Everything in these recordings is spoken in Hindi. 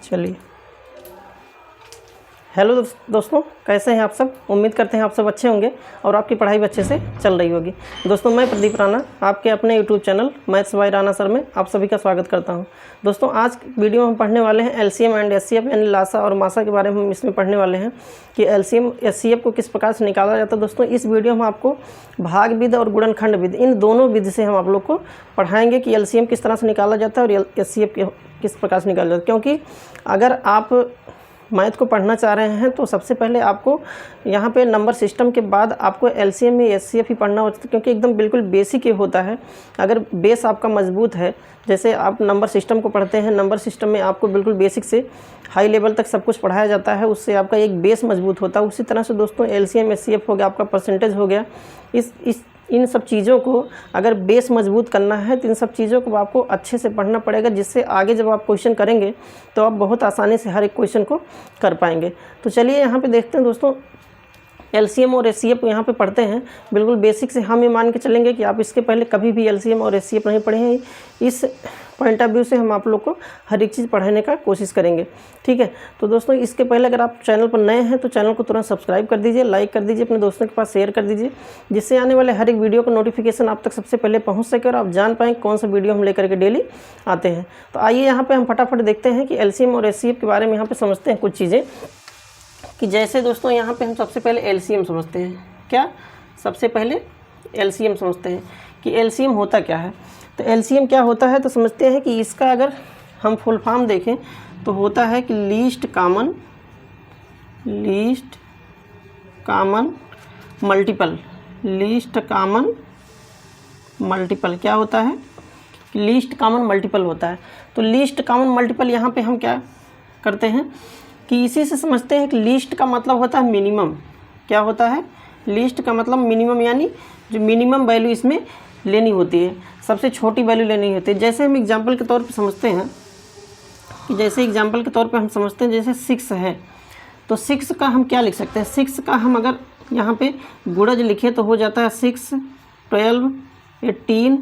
चलिए, हेलो दोस्तों, कैसे हैं आप सब। उम्मीद करते हैं आप सब अच्छे होंगे और आपकी पढ़ाई भी अच्छे से चल रही होगी। दोस्तों, मैं प्रदीप राणा आपके अपने YouTube channel maths by Rana sir में आप सभी का स्वागत करता हूं। दोस्तों, आज वीडियो हम पढ़ने वाले हैं एलसीएम एंड एचसीएफ यानी लासा और मासा के बारे में हम इसमें पढ़ने वाले हैं कि एलसीएम एचसीएफ को किस प्रकार से निकाला जाता है। दोस्तों, इस वीडियो में आपको भाग विधि और गुणनखंड विधि, इन दोनों विधि से हम आप लोग को पढ़ाएंगे कि एलसीएम किस तरह से निकाला जाता है और एचसीएफ किस प्रकार से निकाला जाता है। क्योंकि अगर आप मैथ को पढ़ना चाह रहे हैं तो सबसे पहले आपको यहाँ पे नंबर सिस्टम के बाद आपको एलसीएम में एचसीएफ ही पढ़ना होता है, क्योंकि एकदम बिल्कुल बेसिक ही होता है। अगर बेस आपका मजबूत है, जैसे आप नंबर सिस्टम को पढ़ते हैं, नंबर सिस्टम में आपको बिल्कुल बेसिक से हाई लेवल तक सब कुछ पढ़ाया जाता है, उससे आपका एक बेस मजबूत होता है। उसी तरह से दोस्तों एलसीएम एचसीएफ हो गया, आपका परसेंटेज हो गया, इन सब चीज़ों को अगर बेस मजबूत करना है तो इन सब चीज़ों को आपको अच्छे से पढ़ना पड़ेगा, जिससे आगे जब आप क्वेश्चन करेंगे तो आप बहुत आसानी से हर एक क्वेश्चन को कर पाएंगे। तो चलिए यहाँ पे देखते हैं दोस्तों, एलसीएम और एचसीएफ यहाँ पे पढ़ते हैं। बिल्कुल बेसिक से हम ये मान के चलेंगे कि आप इसके पहले कभी भी एलसीएम और एचसीएफ नहीं पढ़े हैं। इस पॉइंट ऑफ व्यू से हम आप लोग को हर एक चीज़ पढ़ाने का कोशिश करेंगे, ठीक है। तो दोस्तों, इसके पहले अगर आप चैनल पर नए हैं तो चैनल को तुरंत सब्सक्राइब कर दीजिए, लाइक कर दीजिए, अपने दोस्तों के पास शेयर कर दीजिए, जिससे आने वाले हर एक वीडियो का नोटिफिकेशन आप तक सबसे पहले पहुँच सके और आप जान पाएँ कौन सा वीडियो हम लेकर के डेली आते हैं। तो आइए यहाँ पर हम फटाफट देखते हैं कि एलसीएम और एचसीएफ के बारे में यहाँ पर समझते हैं कुछ चीज़ें। कि जैसे दोस्तों यहाँ पे हम सबसे पहले एलसीएम समझते हैं। क्या? सबसे पहले एलसीएम समझते हैं कि एलसीएम होता क्या है। तो एलसीएम क्या होता है तो समझते हैं कि इसका अगर हम फुल फॉर्म देखें तो होता है कि लीस्ट कॉमन मल्टीपल क्या होता है? लीस्ट कॉमन मल्टीपल होता है। तो लीस्ट कॉमन मल्टीपल यहाँ पे हम क्या करते हैं कि इसी से समझते हैं कि लीस्ट का मतलब होता है मिनिमम। क्या होता है? लीस्ट का मतलब मिनिमम, यानी जो मिनिमम वैल्यू इसमें लेनी होती है, सबसे छोटी वैल्यू लेनी होती है। जैसे हम एग्जांपल के तौर पे समझते हैं कि जैसे एग्जांपल के तौर पे हम समझते हैं जैसे 6 है, तो 6 का हम क्या लिख सकते हैं? 6 का हम अगर यहाँ पे गुणज लिखें तो हो जाता है 6, 12, 18,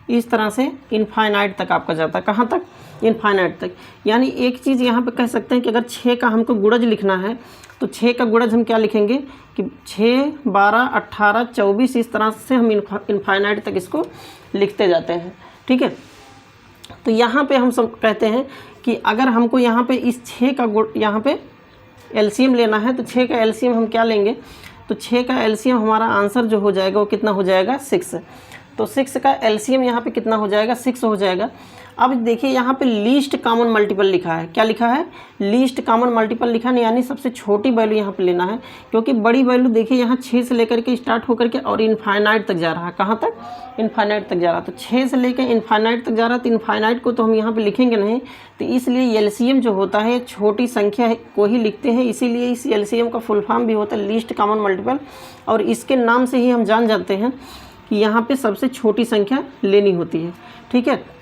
इस तरह से इनफाइनाइट तक आपका जाता है। कहाँ तक? इनफाइनाइट तक। यानी एक चीज़ यहाँ पे कह सकते हैं कि अगर 6 का हमको गुणज लिखना है तो 6 का गुणज हम क्या लिखेंगे कि 6, 12, 18, 24, इस तरह से हम इनफाइनाइट तक इसको लिखते जाते हैं, ठीक है। तो यहाँ पे हम सब कहते हैं कि अगर हमको यहाँ पे इस 6 का यहाँ पे एलसीएम लेना है तो 6 का एलसीएम हम क्या लेंगे? तो 6 का एलसीएम हमारा आंसर जो हो जाएगा वो कितना हो जाएगा? 6। तो 6 का एलसीएम यहाँ पे कितना हो जाएगा? 6 हो जाएगा। अब देखिए यहाँ पे लीस्ट कॉमन मल्टीपल लिखा है। क्या लिखा है? लीस्ट कॉमन मल्टीपल लिखा है, यानी सबसे छोटी वैल्यू यहाँ पे लेना है, क्योंकि बड़ी वैल्यू देखिए यहाँ 6 से लेकर के स्टार्ट होकर के और इनफाइनाइट तक जा रहा है। कहाँ तक? इनफाइनाइट तक जा रहा है। तो 6 से लेकर इनफाइनाइट तक जा रहा है, तो इनफाइनाइट को तो हम यहाँ पे लिखेंगे नहीं, तो इसलिए एलसीएम जो होता है छोटी संख्या को ही लिखते हैं। इसीलिए इस एलसीएम का फुल फॉर्म भी होता है लीस्ट कॉमन मल्टीपल, और इसके नाम से ही हम जान जाते हैं कि यहाँ पे सबसे छोटी संख्या लेनी होती है, ठीक है।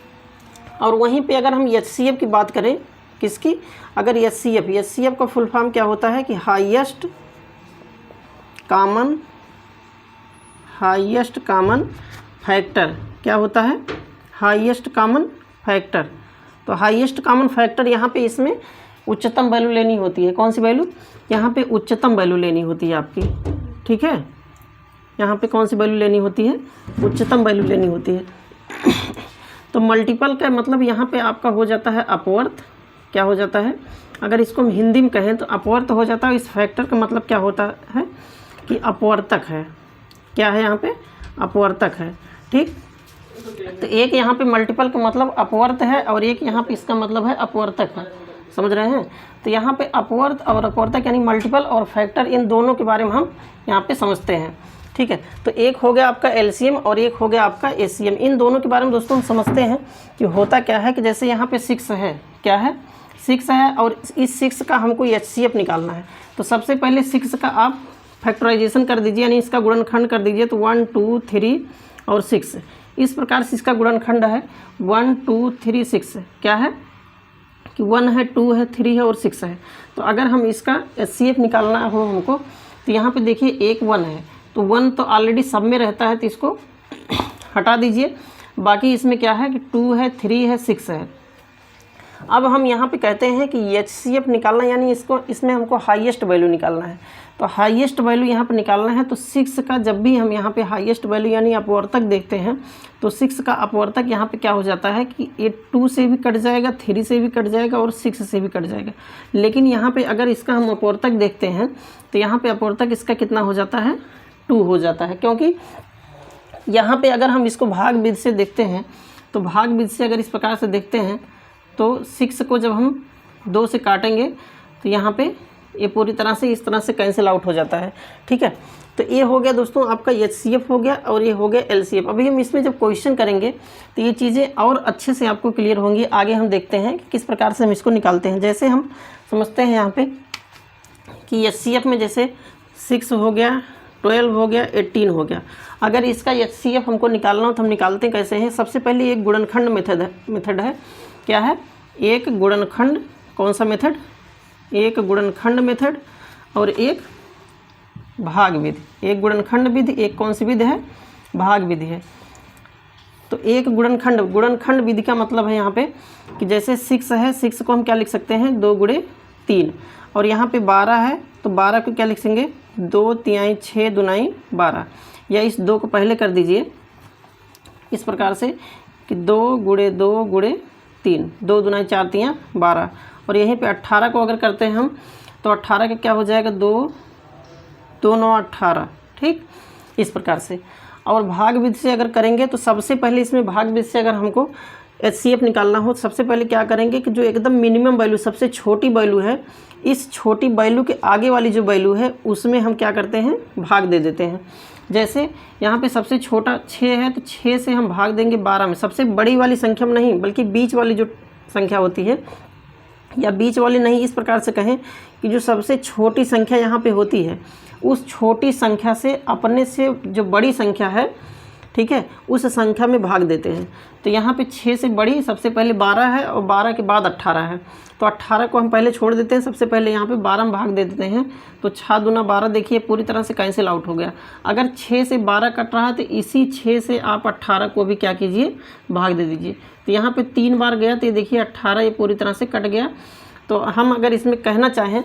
और वहीं पे अगर हम एचसीएफ की बात करें, किसकी? अगर एचसीएफ का फुल फॉर्म क्या होता है कि हाईएस्ट कॉमन फैक्टर। क्या होता है? Highest common factor. तो हाईएस्ट कॉमन फैक्टर यहाँ पे इसमें उच्चतम वैल्यू लेनी होती है। कौन सी वैल्यू? यहाँ पे उच्चतम वैल्यू लेनी होती है आपकी, ठीक है। यहाँ पे कौन सी वैल्यू लेनी होती है? उच्चतम वैल्यू लेनी होती है। तो मल्टीपल का मतलब यहाँ पे आपका हो जाता है अपवर्थ। क्या हो जाता है? अगर इसको हम हिंदी में कहें तो अपवर्थ हो जाता है। इस फैक्टर का मतलब क्या होता है कि अपवर्तक है। क्या है यहाँ पे? अपवर्तक है, ठीक। तो एक यहाँ पे मल्टीपल का मतलब अपवर्थ है और एक यहाँ पे इसका मतलब है अपवर्तक है। समझ रहे हैं? तो यहाँ पे अपवर्थ और अपवर्तक यानी मल्टीपल और फैक्टर, इन दोनों के बारे में हम यहाँ पे समझते हैं, ठीक है। तो एक हो गया आपका एलसीएम और एक हो गया आपका एचसीएम। इन दोनों के बारे में दोस्तों हम समझते हैं कि होता क्या है कि जैसे यहाँ पे 6 है। क्या है? 6 है और इस 6 का हमको एचसीएफ निकालना है। तो सबसे पहले 6 का आप फैक्टराइजेशन कर दीजिए, यानी इसका गुणनखंड कर दीजिए। तो 1, 2, 3 और 6, इस प्रकार से इसका गुणनखंड है 1, 2, 3, 6। क्या है कि 1 है, 2 है, 3 है और 6 है। तो अगर हम इसका एचसीएफ निकालना हो हमको, तो यहाँ पे देखिए एक 1 है, तो 1 तो ऑलरेडी सब में रहता है, तो इसको हटा दीजिए। बाकी इसमें क्या है कि 2 है, 3 है, 6 है। अब हम यहाँ पे कहते हैं कि HCF निकालना, यानी इसमें हमको हाईएस्ट वैल्यू निकालना है। तो हाईएस्ट वैल्यू यहाँ पे निकालना है, तो 6 का जब भी हम यहाँ पे हाईएस्ट वैल्यू यानी अपवर्तक देखते हैं तो 6 का अपवर्तक यहाँ पे क्या हो जाता है कि ये 2 से भी कट जाएगा, 3 से भी कट जाएगा और 6 से भी कट जाएगा। लेकिन यहाँ पे अगर इसका हम अपवर्तक देखते हैं तो यहाँ पे अपवर्तक इसका कितना हो जाता है, 2 हो जाता है। क्योंकि यहाँ पे अगर हम इसको भाग विधि से देखते हैं तो भाग विधि से अगर इस प्रकार से देखते हैं तो 6 को जब हम 2 से काटेंगे तो यहाँ पे ये पूरी तरह से इस तरह से कैंसिल आउट हो जाता है। ठीक है, तो ये हो गया दोस्तों आपका HCF हो गया और ये हो गया LCF। अभी हम इसमें जब क्वेश्चन करेंगे तो ये चीज़ें और अच्छे से आपको क्लियर होंगी। आगे हम देखते हैं कि किस प्रकार से हम इसको निकालते हैं। जैसे हम समझते हैं यहाँ पे कि HCF में जैसे 6 हो गया, 12 हो गया, 18 हो गया। अगर इसका HCF हमको निकालना हो तो हम निकालते कैसे हैं। सबसे पहले एक गुणनखंड मेथड है। क्या है, एक गुणनखंड, कौन सा मेथड, एक गुणनखंड मेथड और एक भाग विधि। एक गुणनखंड विधि, एक कौन सी विधि है, भाग विधि है। तो एक गुणनखंड विधि का मतलब है यहाँ पे कि जैसे 6 है, 6 को हम क्या लिख सकते हैं, 2 गुणे 3। और यहाँ पे 12 है तो 12 को क्या लिख सेंगे, 2 तिहाई 6 दुनाई 12। या इस 2 को पहले कर दीजिए इस प्रकार से कि 2 गुणे 2 गुणे 3, 2 दुनाई 4 तियाँ 12। और यहीं पे 18 को अगर करते हैं हम तो 18 का क्या हो जाएगा, 2 9 18। ठीक, इस प्रकार से। और भाग विधि से अगर करेंगे तो सबसे पहले इसमें भाग विधि से अगर हमको HCF निकालना हो, सबसे पहले क्या करेंगे कि जो एकदम मिनिमम वैल्यू, सबसे छोटी वैल्यू है, इस छोटी वैल्यू के आगे वाली जो वैल्यू है उसमें हम क्या करते हैं, भाग दे देते हैं। जैसे यहाँ पे सबसे छोटा 6 है तो 6 से हम भाग देंगे 12 में। सबसे बड़ी वाली संख्या में नहीं बल्कि बीच वाली जो संख्या होती है, या बीच वाली नहीं, इस प्रकार से कहें कि जो सबसे छोटी संख्या यहाँ पे होती है उस छोटी संख्या से अपने से जो बड़ी संख्या है, ठीक है, उस संख्या में भाग देते हैं। तो यहाँ पे 6 से बड़ी सबसे पहले 12 है और 12 के बाद 18 है। तो 18 को हम पहले छोड़ देते हैं, सबसे पहले यहाँ पे 12 में भाग दे देते हैं। तो 6 दूना 12, देखिए पूरी तरह से कैंसिल आउट हो गया। अगर 6 से 12 कट रहा है तो इसी 6 से आप 18 को भी क्या कीजिए, भाग दे दीजिए। तो यहाँ पे 3 बार गया तो ये देखिए 18 ये पूरी तरह से कट गया। तो हम अगर इसमें कहना चाहें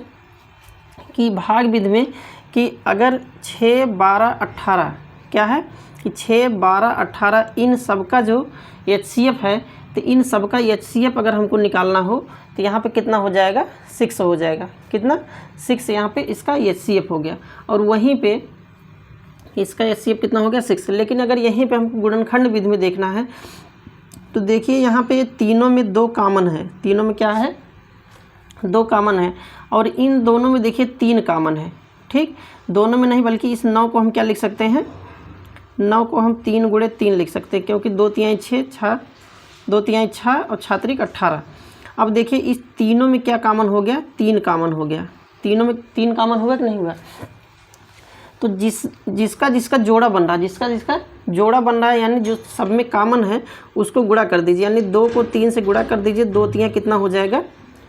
कि भाग विधि में कि अगर 6 12 18 क्या है कि 6 12 18 इन सब का जो HCF है, तो इन सब का HCF अगर हमको निकालना हो तो यहाँ पे कितना हो जाएगा, 6 हो जाएगा। कितना, 6 यहाँ पे इसका HCF हो गया। और वहीं पे इसका HCF कितना हो गया, 6। लेकिन अगर यहीं पे हमको गुणनखंड विधि में देखना है तो देखिए यहाँ पे तीनों में 2 कॉमन है। तीनों में क्या है, 2 कॉमन है। और इन दोनों में देखिए 3 कॉमन है। ठीक, दोनों में नहीं बल्कि इस 9 को हम क्या लिख सकते हैं, 9 को हम 3 गुणे 3 लिख सकते हैं, क्योंकि 2 तिहाई 6, 2 तिहाई 6 और 6 18। अब देखिए इस तीनों में क्या कॉमन हो गया, 3 कॉमन हो गया। तीनों में 3 कॉमन हुआ कि नहीं हुआ। तो जिसका जोड़ा बन रहा है, जिसका जोड़ा बन रहा है, यानी जो सब में कॉमन है उसको गुणा कर दीजिए। यानी 2 को 3 से गुणा कर दीजिए, 2 तिहाई कितना हो जाएगा,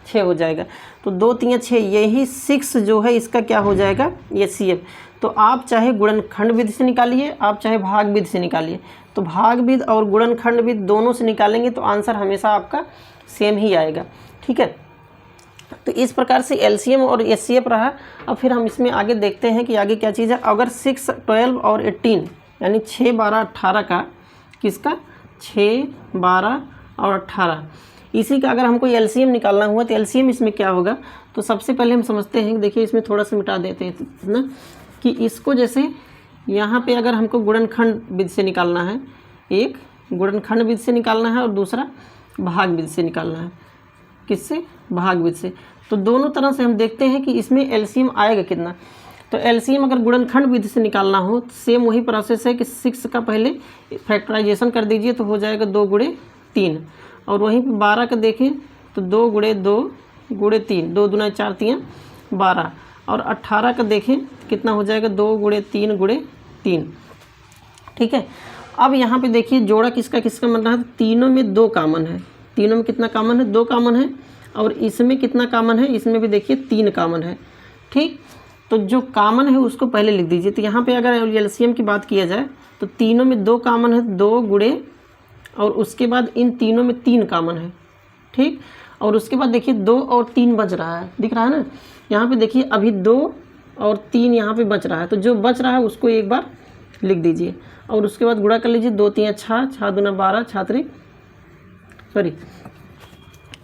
6 हो जाएगा। तो 2 तिहाई 6, यही 6 जो है इसका क्या हो जाएगा, HCF। तो आप चाहे गुणनखंड विधि से निकालिए, आप चाहे भाग विधि से निकालिए। तो भाग विधि और गुणनखंड विधि दोनों से निकालेंगे तो आंसर हमेशा आपका सेम ही आएगा। ठीक है, तो इस प्रकार से LCM और HCF रहा। अब फिर हम इसमें आगे देखते हैं कि आगे क्या चीज़ है। अगर 6 12 और 18 यानी 6 12 18 का, किसका, 6 12 और 18, इसी का अगर हमको LCM निकालना हुआ तो LCM इसमें क्या होगा। तो सबसे पहले हम समझते हैं, देखिए इसमें थोड़ा सा मिटा देते हैं ना, कि इसको जैसे यहाँ पे अगर हमको गुणनखंड विधि से निकालना है, एक गुणनखंड विधि से निकालना है और दूसरा भाग विधि से निकालना है। किससे, भाग विधि से। तो दोनों तरह से हम देखते हैं कि इसमें LCM आएगा कितना। तो LCM अगर गुणनखंड विधि से निकालना हो तो सेम वही प्रोसेस है कि 6 का पहले फैक्टराइजेशन कर दीजिए तो हो जाएगा 2 गुणे 3। और वहीं पे 12 का देखें तो 2 गुणे 2 गुणे 3, 2 दुना 4 तियाँ 12। और 18 का देखें कितना हो जाएगा, 2 गुणे 3 गुणे 3। ठीक है, अब यहाँ पे देखिए जोड़ा किसका किसका बन रहा है। तीनों में 2 कॉमन है। तीनों में कितना कॉमन है, 2 कॉमन है। और इसमें कितना कॉमन है, इसमें भी देखिए 3 कॉमन है। ठीक, तो जो कॉमन है उसको पहले लिख दीजिए। तो यहाँ पे अगर LCM की बात किया जाए तो तीनों में 2 कॉमन है, 2 गुणे और उसके बाद इन तीनों में 3 कॉमन है। ठीक, और उसके बाद देखिए 2 और 3 बच रहा है, दिख रहा है ना। यहाँ पे देखिए अभी 2 और 3 यहाँ पे बच रहा है, तो जो बच रहा है उसको एक बार लिख दीजिए और उसके बाद गुणा कर लीजिए। 2 3 6, 6 दूना 12, 6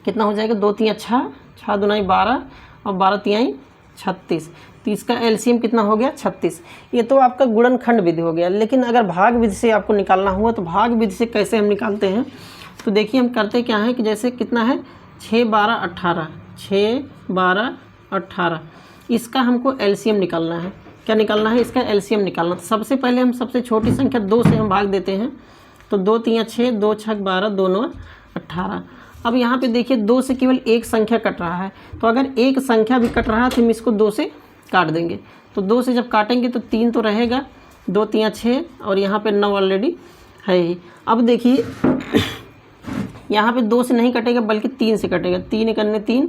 कितना हो जाएगा, 2 3 6, 6 दूना 12 और 12 3 36। तो इसका एलसीएम कितना हो गया, 36। ये तो आपका गुणनखंड विधि हो गया। लेकिन अगर भाग विधि से आपको निकालना हुआ तो भाग विधि से कैसे हम निकालते हैं, तो देखिए हम करते क्या हैं कि जैसे कितना है 6 12 18, 6 12 18, इसका हमको एलसीएम निकालना है। क्या निकालना है, इसका एलसीएम निकालना। तो सबसे पहले हम सबसे छोटी संख्या 2 से हम भाग देते हैं। तो 2 3 6, 2 6 12, 2 9 18। अब यहाँ पे देखिए 2 से केवल एक संख्या कट रहा है, तो अगर एक संख्या भी कट रहा है तो हम इसको 2 से काट देंगे। तो 2 से जब काटेंगे तो 3 तो रहेगा, 2 3 6 और यहाँ पे 9 ऑलरेडी है ही। अब देखिए यहाँ पे 2 से नहीं कटेगा बल्कि 3 से कटेगा। 3 1 3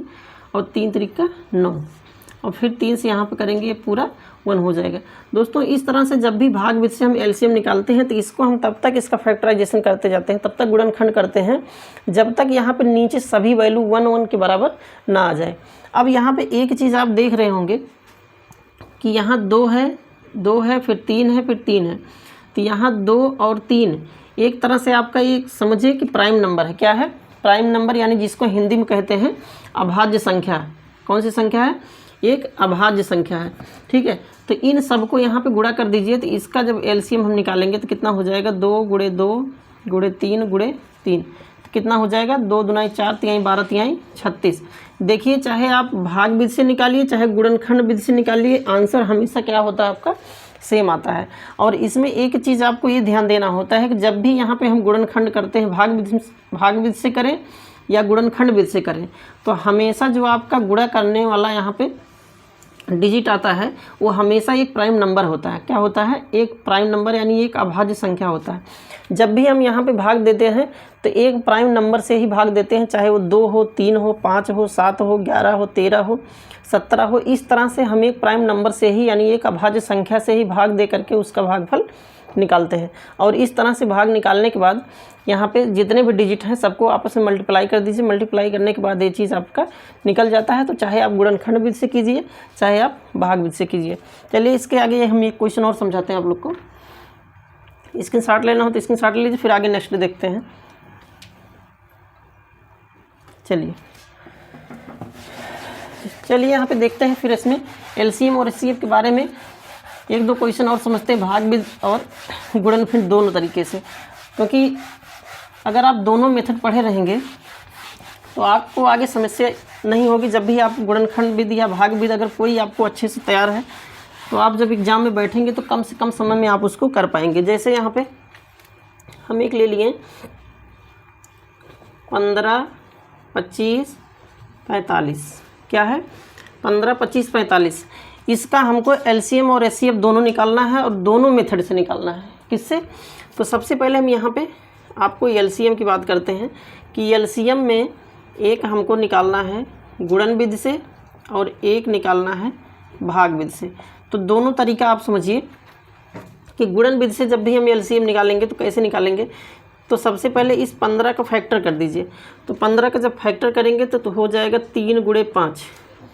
और 3 3 9 और फिर 3 से यहाँ पे करेंगे, ये पूरा 1 हो जाएगा। दोस्तों इस तरह से जब भी भाग विधि से हम एलसीएम निकालते हैं तो इसको हम तब तक इसका फैक्टराइजेशन करते जाते हैं, तब तक गुणनखंड करते हैं जब तक यहाँ पे नीचे सभी वैल्यू 1 1 के बराबर ना आ जाए। अब यहाँ पे एक चीज़ आप देख रहे होंगे कि यहाँ 2 है फिर 3 है फिर 3 है, तो यहाँ 2 और 3 एक तरह से आपका ये समझिए कि प्राइम नंबर है। क्या है, प्राइम नंबर, यानी जिसको हिंदी में कहते हैं अभाज्य संख्या। कौन सी संख्या है, एक अभाज्य संख्या है। ठीक है, तो इन सबको यहाँ पे गुणा कर दीजिए। तो इसका जब एलसीएम हम निकालेंगे तो कितना हो जाएगा, 2 × 2 × 3 × 3, तो कितना हो जाएगा, 2 दूना 4, 3 12, 3 36। देखिए चाहे आप भाग विधि से निकालिए चाहे गुणनखंड विधि से निकालिए, आंसर हमेशा क्या होता है आपका, सेम आता है। और इसमें एक चीज़ आपको ये ध्यान देना होता है कि जब भी यहाँ पे हम गुणनखंड करते हैं, भाग विधि से करें या गुणनखंड विधि से करें, तो हमेशा जो आपका गुणा करने वाला यहाँ पे डिजिट आता है वो हमेशा एक प्राइम नंबर होता है। क्या होता है, एक प्राइम नंबर, यानी एक अभाज्य संख्या होता है। जब भी हम यहाँ पे भाग देते हैं तो एक प्राइम नंबर से ही भाग देते हैं, चाहे वो 2 हो, 3 हो, 5 हो, 7 हो, 11 हो, 13 हो, 17 हो। इस तरह से हम एक प्राइम नंबर से ही, यानी एक अभाज्य संख्या से ही भाग दे करके उसका भागफल निकालते हैं। और इस तरह से भाग निकालने के बाद यहाँ पे जितने भी डिजिट हैं सबको आपस में मल्टीप्लाई कर दीजिए। मल्टीप्लाई करने के बाद ये चीज़ आपका निकल जाता है। तो चाहे आप गुणनखंड विधि से कीजिए चाहे आप भाग विधि से कीजिए। चलिए इसके आगे हम एक क्वेश्चन और समझाते हैं आप लोग को। स्क्रीनशॉट लेना हो तो स्क्रीनशॉट ले लीजिए, फिर आगे नेक्स्ट देखते हैं। चलिए यहाँ पे देखते हैं फिर इसमें एलसीएम और एचसीएफ के बारे में एक दो क्वेश्चन और समझते हैं, भाग विधि और गुणनखंड दोनों तरीके से। क्योंकि अगर आप दोनों मेथड पढ़े रहेंगे तो आपको आगे समस्या नहीं होगी। जब भी आप गुणनखंड विधि या भाग विधि अगर कोई आपको अच्छे से तैयार है तो आप जब एग्ज़ाम में बैठेंगे तो कम से कम समय में आप उसको कर पाएंगे। जैसे यहाँ पे हम एक ले लिए 15 25 45, क्या है 15 25 45। इसका हमको एलसीएम और एचसीएफ दोनों निकालना है और दोनों मेथड से निकालना है। किससे, तो सबसे पहले हम यहाँ पे आपको एलसीएम की बात करते हैं कि एलसीएम में एक हमको निकालना है गुणन विधि से और एक निकालना है भाग विधि से। तो दोनों तरीका आप समझिए कि गुणन विधि से जब भी हम एलसीएम निकालेंगे तो कैसे निकालेंगे। तो सबसे पहले इस 15 का फैक्टर कर दीजिए। तो 15 का जब फैक्टर करेंगे तो हो जाएगा 3 × 5।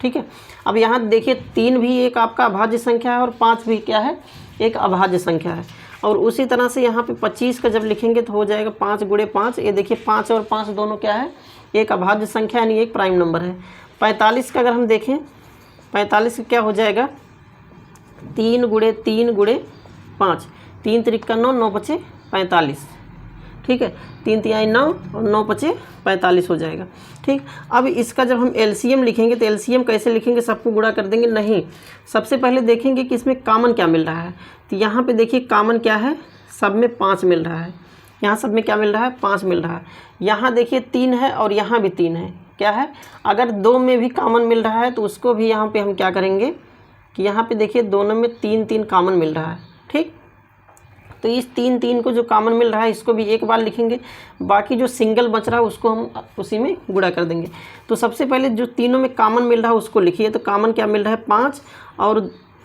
ठीक है, अब यहाँ देखिए 3 भी एक आपका अभाज्य संख्या है और 5 भी क्या है, एक अभाज्य संख्या है। और उसी तरह से यहाँ पे 25 का जब लिखेंगे तो हो जाएगा 5 × 5। ये देखिए 5 और 5 दोनों क्या है, एक अभाज्य संख्या यानी एक प्राइम नंबर है। 45 का अगर हम देखें, 45 क्या हो जाएगा 3 × 3 × 5, 3 3 9, 9 5 45। ठीक है, 3 3 9 और 9 5 45 हो जाएगा। ठीक, अब इसका जब हम एलसीएम लिखेंगे तो एलसीएम कैसे लिखेंगे, सबको गुणा कर देंगे नहीं, सबसे पहले देखेंगे कि इसमें कॉमन क्या मिल रहा है। तो यहाँ पे देखिए कॉमन क्या है, सब में 5 मिल रहा है। यहाँ सब में क्या मिल रहा है, 5 मिल रहा है। यहाँ देखिए 3 है और यहाँ भी 3 है। क्या है, अगर 2 में भी कॉमन मिल रहा है तो उसको भी यहाँ पे हम क्या करेंगे कि यहाँ पे देखिए दोनों में 3 3 कॉमन मिल रहा है। ठीक, तो इस 3 3 को जो कॉमन मिल रहा है इसको भी एक बार लिखेंगे, बाकी जो सिंगल बच रहा है उसको हम उसी में गुणा कर देंगे। तो सबसे पहले जो तीनों में कॉमन मिल रहा है उसको लिखिए। तो कॉमन क्या मिल रहा है 5, और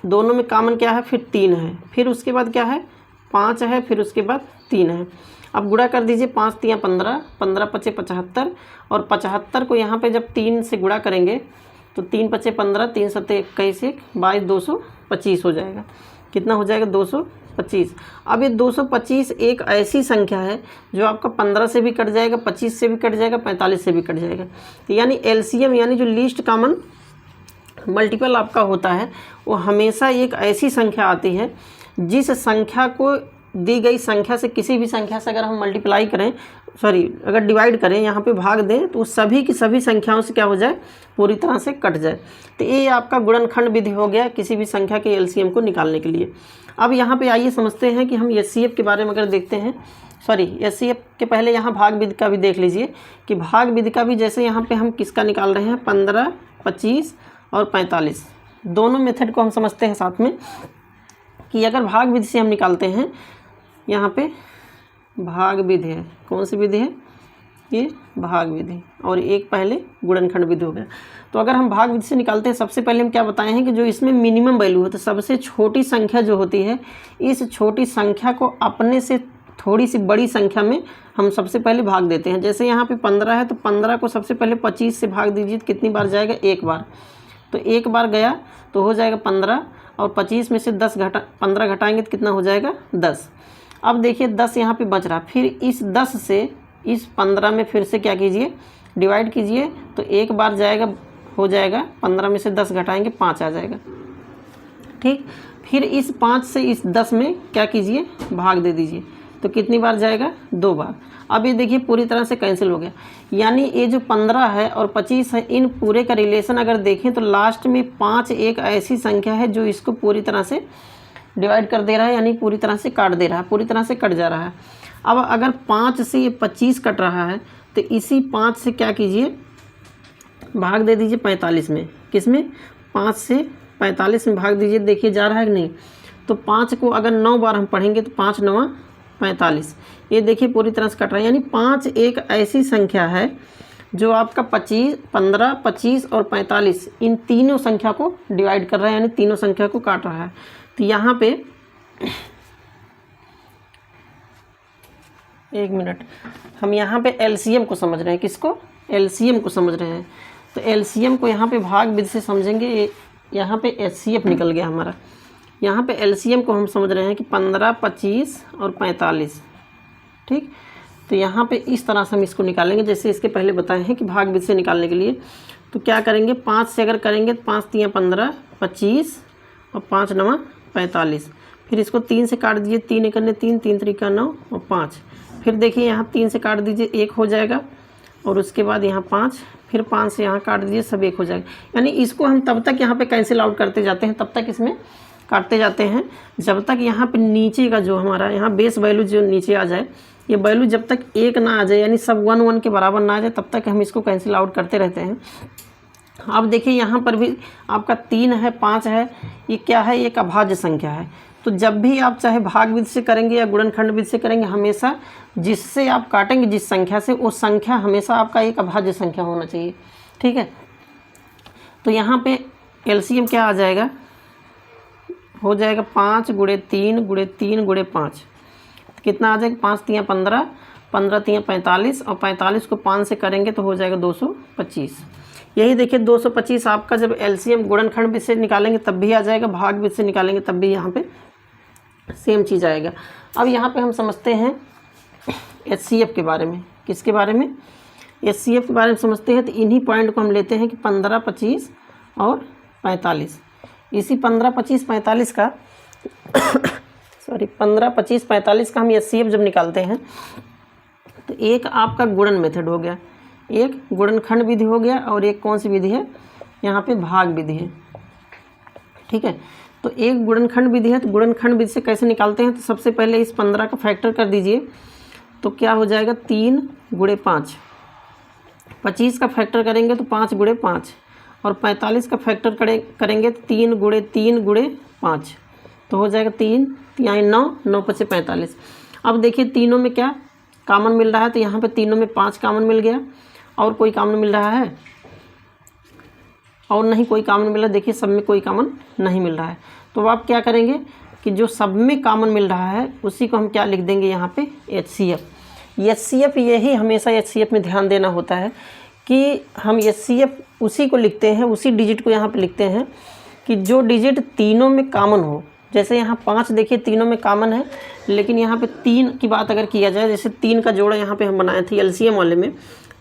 दोनों में कॉमन क्या है फिर 3 है, फिर उसके बाद क्या है 5 है, फिर उसके बाद 3 है। अब गुणा कर दीजिए, 5 तियाँ 15, 15 पचे 75, और 75 को यहाँ पे जब 3 से गुणा करेंगे तो 3 पचे 15, 3 सत्ते 21, 22, 225 हो जाएगा। कितना हो जाएगा? 225। अब ये 225 एक ऐसी संख्या है जो आपका 15 से भी कट जाएगा, 25 से भी कट जाएगा, 45 से भी कट जाएगा। तो यानी एलसीएम यानी जो लीस्ट कॉमन मल्टीपल आपका होता है वो हमेशा एक ऐसी संख्या आती है जिस संख्या को दी गई संख्या से, किसी भी संख्या से अगर हम मल्टीप्लाई करें, अगर डिवाइड करें, यहाँ पे भाग दें, तो सभी की सभी संख्याओं से क्या हो जाए? पूरी तरह से कट जाए। तो ये आपका गुणनखंड विधि हो गया किसी भी संख्या के एलसीएम को निकालने के लिए। अब यहाँ पे आइए समझते हैं कि हम एचसीएफ के बारे में अगर देखते हैं, एचसीएफ के पहले यहाँ भाग विधि का भी देख लीजिए कि भाग विधि का भी जैसे यहाँ पे हम किसका निकाल रहे हैं, 15, 25 और 45, दोनों मेथड को हम समझते हैं साथ में कि अगर भाग विधि से हम निकालते हैं, यहाँ पे भाग विधि है, कौन सी विधि है? ये भाग विधि, और एक पहले गुणनखंड विधि हो गया। तो अगर हम भाग विधि से निकालते हैं, सबसे पहले हम क्या बताए हैं कि जो इसमें मिनिमम वैल्यू है, तो सबसे छोटी संख्या जो होती है, इस छोटी संख्या को अपने से थोड़ी सी बड़ी संख्या में हम सबसे पहले भाग देते हैं। जैसे यहाँ पे 15 है तो 15 को सबसे पहले 25 से भाग दीजिए, तो कितनी बार जाएगा? एक बार। तो एक बार गया तो हो जाएगा 15, और 25 में से 15 घटाएंगे तो कितना हो जाएगा? 10। अब देखिए 10 यहाँ पे बच रहा, फिर इस 10 से इस 15 में फिर से क्या कीजिए? डिवाइड कीजिए, तो एक बार जाएगा, हो जाएगा 15 में से 10 घटाएंगे 5 आ जाएगा। ठीक, फिर इस 5 से इस 10 में क्या कीजिए? भाग दे दीजिए, तो कितनी बार जाएगा? 2 बार। अब ये देखिए पूरी तरह से कैंसिल हो गया, यानी ये जो 15 है और 25 है, इन पूरे का रिलेशन अगर देखें तो लास्ट में 5 एक ऐसी संख्या है जो इसको पूरी तरह से डिवाइड कर दे रहा है, यानी पूरी तरह से काट दे रहा है, पूरी तरह से कट जा रहा है। अब अगर 5 से ये 25 कट रहा है तो इसी 5 से क्या कीजिए? भाग दे दीजिए 45 में। किस में? 5 से 45 में भाग दीजिए, देखिए जा रहा है कि नहीं। तो 5 को अगर 9 बार हम पढ़ेंगे तो 5 9 45, ये देखिए पूरी तरह से कट रहा है। यानी 5 एक ऐसी संख्या है जो आपका 25, 15, 25 और 45 इन तीनों संख्या को डिवाइड कर रहा है, यानी तीनों संख्या को काट रहा है। तो यहाँ पे एक मिनट, हम यहाँ पे एलसीएम को समझ रहे हैं। किसको? एलसीएम को समझ रहे हैं। तो एलसीएम को यहाँ पे भाग विधि से समझेंगे। यहाँ पे एचसीएफ निकल गया हमारा। यहाँ पे एलसीएम को हम समझ रहे हैं कि 15, 25 और 45। ठीक, तो यहाँ पे इस तरह से हम इसको निकालेंगे जैसे इसके पहले बताए हैं कि भाग विधि से निकालने के लिए। तो क्या करेंगे? 5 से अगर करेंगे तो 5 तियाँ 15, 25 और 5 9 45। फिर इसको 3 से काट दीजिए, 3 एकड़ 3, 3 त्रिका 9 और 5। फिर देखिए यहाँ 3 से काट दीजिए, 1 हो जाएगा, और उसके बाद यहाँ 5, फिर 5 से यहाँ काट दीजिए, सब 1 हो जाएगा। यानी इसको हम तब तक यहाँ पे कैंसिल आउट करते जाते हैं, तब तक इसमें काटते जाते हैं जब तक यहाँ पे नीचे का जो हमारा यहाँ बेस वैल्यू जो नीचे आ जाए, ये वैल्यू जब तक 1 ना आ जाए, यानी सब 1 1 के बराबर ना आ जाए, तब तक हम इसको कैंसिल आउट करते रहते हैं। अब देखिए यहाँ पर भी आपका 3 है, 5 है, ये क्या है? एक अभाज्य संख्या है। तो जब भी आप चाहे भाग विधि से करेंगे या गुणनखंड विधि से करेंगे, हमेशा जिससे आप काटेंगे जिस संख्या से, वो संख्या हमेशा आपका एक अभाज्य संख्या होना चाहिए। ठीक है, तो यहाँ पे एलसीएम क्या आ जाएगा? हो जाएगा 5 × 3 × 3 × 5। कितना आ जाएगा? 5 तियाँ 15, 15 तियाँ 45, और 45 को 5 से करेंगे तो हो जाएगा 225। यही देखिए 225 आपका जब एलसीएम गुणनखंड विधि से निकालेंगे तब भी आ जाएगा, भाग विधि से निकालेंगे तब भी यहाँ पे सेम चीज़ आएगा। अब यहाँ पे हम समझते हैं एचसीएफ के बारे में। किसके बारे में? एचसीएफ के बारे में समझते हैं। तो इन्हीं पॉइंट को हम लेते हैं कि 15, 25 और 45। इसी 15, 25, 45 का 15, 25, 45 का हम एचसीएफ जब निकालते हैं तो एक आपका गुणन मेथड हो गया, एक गुणनखंड विधि हो गया, और एक कौन सी विधि है? यहाँ पे भाग विधि है। ठीक है, तो एक गुणनखंड विधि है। तो गुणनखंड विधि से कैसे निकालते हैं? तो सबसे पहले इस 15 का फैक्टर कर दीजिए, तो क्या हो जाएगा? 3 × 5। 25 का फैक्टर करेंगे तो 5 × 5, और 45 का फैक्टर करेंगे तो 3 × 3 × 5, तो हो जाएगा 3 यहाँ 9, 9 5 45। अब देखिए तीनों में क्या कॉमन मिल रहा है? तो यहाँ पे तीनों में 5 कॉमन मिल गया, और कोई कॉमन मिल रहा है? और नहीं कोई कॉमन मिल रहा है। देखिए सब में कोई कॉमन नहीं मिल रहा है। तो अब आप क्या करेंगे कि जो सब में कॉमन मिल रहा है उसी को हम क्या लिख देंगे यहाँ पे? एचसीएफ। HCF यही हमेशा HCF में ध्यान देना होता है कि हम HCF उसी को लिखते हैं, उसी डिजिट को यहाँ पे लिखते हैं कि जो डिजिट तीनों में कॉमन हो। जैसे यहाँ 5 देखिए तीनों में कॉमन है, लेकिन यहाँ पे 3 की बात अगर किया जाए, जैसे 3 का जोड़ा यहाँ पे हम बनाए थे LCM वाले में,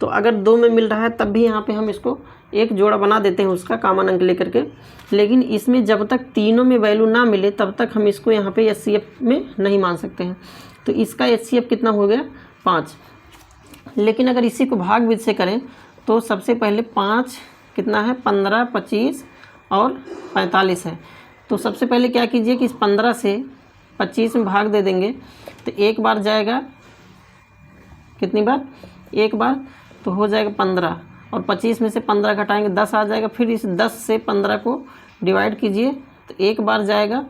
तो अगर 2 में मिल रहा है तब भी यहाँ पे हम इसको एक जोड़ा बना देते हैं उसका कॉमन अंक लेकर के। लेकिन इसमें जब तक तीनों में वैल्यू ना मिले तब तक हम इसको यहाँ पे HCF में नहीं मान सकते हैं। तो इसका HCF कितना हो गया 5। लेकिन अगर इसी को भाग विधि से करें तो सबसे पहले 5 कितना है 15, 25 और 45 है। तो सबसे पहले क्या कीजिए कि इस 15 से 25 में भाग दे देंगे तो एक बार जाएगा, कितनी बार, एक बार, तो हो जाएगा 15 और 25 में से 15 घटाएंगे 10 आ जाएगा। फिर इस 10 से 15 को डिवाइड कीजिए तो एक बार जाएगा